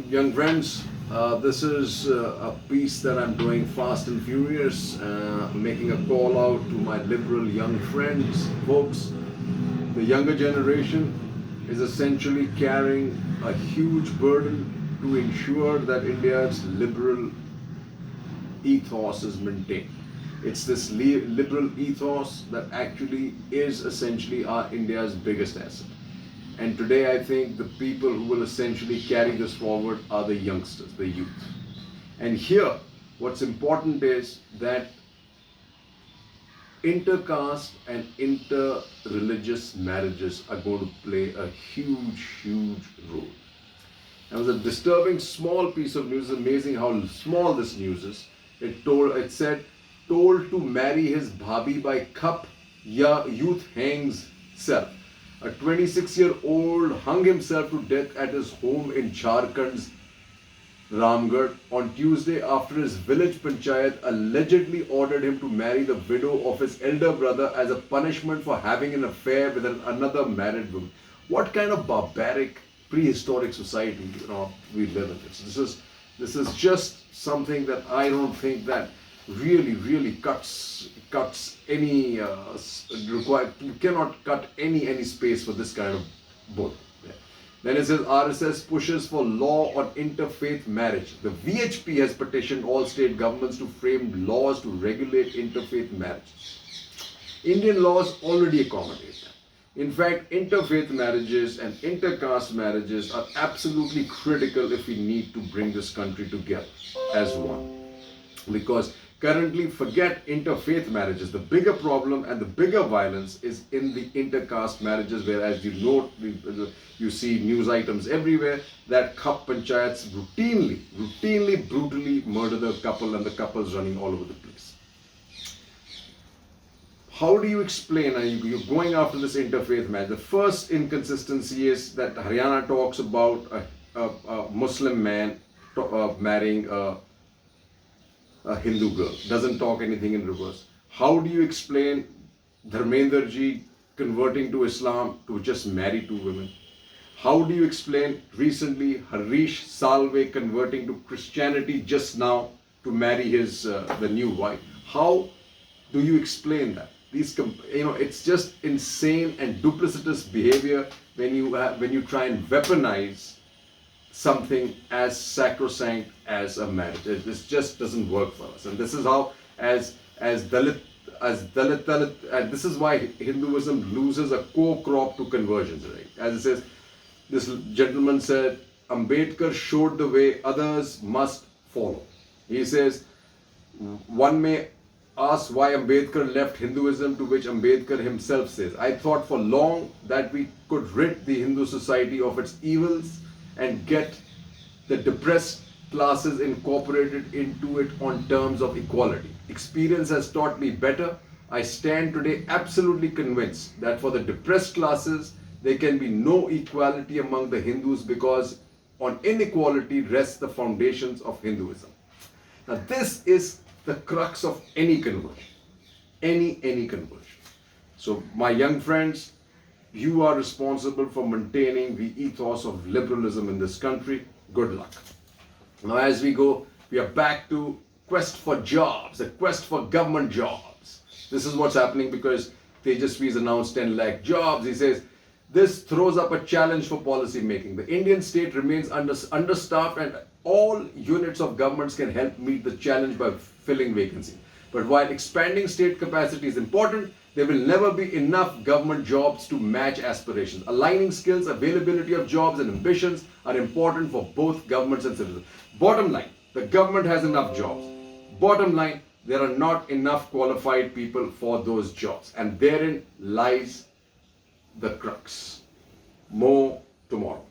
Young friends, this is a piece that I'm doing fast and furious, making a call out to my liberal young friends, folks. The younger generation is essentially carrying a huge burden to ensure that India's liberal ethos is maintained. It's this liberal ethos that actually is essentially our India's biggest asset. And today, I think the people who will essentially carry this forward are the youngsters, the youth. And here, what's important is that intercaste and inter-religious marriages are going to play a huge role. There was a disturbing small piece of news. Amazing how small this news is. It said, told to marry his bhabhi by cup, youth hangs self. A 26-year-old hung himself to death at his home in Jharkhand's Ramgarh on Tuesday after his village panchayat allegedly ordered him to marry the widow of his elder brother as a punishment for having an affair with another married woman. What kind of barbaric prehistoric society we live in? This is just something that I don't think that really cuts any you cannot cut any space for this kind of bull. Yeah. Then it says RSS pushes for law on interfaith marriage. The VHP has petitioned all state governments to frame laws to regulate interfaith marriage. Indian laws already accommodate that. In fact, interfaith marriages and intercaste marriages are absolutely critical if we need to bring this country together as one. Because currently, forget interfaith marriages. The bigger problem and the bigger violence is in the intercaste marriages, where, as you note, you see news items everywhere that Khap panchayats routinely, brutally murder the couple, and the couple's running all over the place. How do you explain, you're going after this interfaith marriage? The first inconsistency is that Haryana talks about a Muslim man marrying a Hindu girl, doesn't talk anything in reverse. How do you explain Dharmender ji converting to Islam to just marry two women? How do you explain recently Harish Salve converting to Christianity just now to marry his the new wife? How do you explain that? It's just insane and duplicitous behavior when you try and weaponize something as sacrosanct as a marriage. This just doesn't work for us. And this is how, as Dalit, and this is why Hinduism loses a core crop to conversions, right? As it says, this gentleman said, Ambedkar showed the way, others must follow. He says, one may ask why Ambedkar left Hinduism, to which Ambedkar himself says, I thought for long that we could rid the Hindu society of its evils and get the depressed classes incorporated into it on terms of equality. Experience has taught me better. I stand today absolutely convinced that for the depressed classes, there can be no equality among the Hindus, because on inequality rests the foundations of Hinduism. Now this is the crux of any conversion. Any conversion. So my young friends, you are responsible for maintaining the ethos of liberalism in this country. Good luck. Now as we go, we are back to quest for jobs, the quest for government jobs. This is what's happening because Tejasvi's announced 10 lakh jobs. He says, this throws up a challenge for policy making. The Indian state remains understaffed, and all units of governments can help meet the challenge by filling vacancies. But while expanding state capacity is important, there will never be enough government jobs to match aspirations. Aligning skills, availability of jobs and ambitions are important for both governments and citizens. Bottom line, the government has enough jobs. Bottom line, there are not enough qualified people for those jobs. And therein lies the crux. More tomorrow.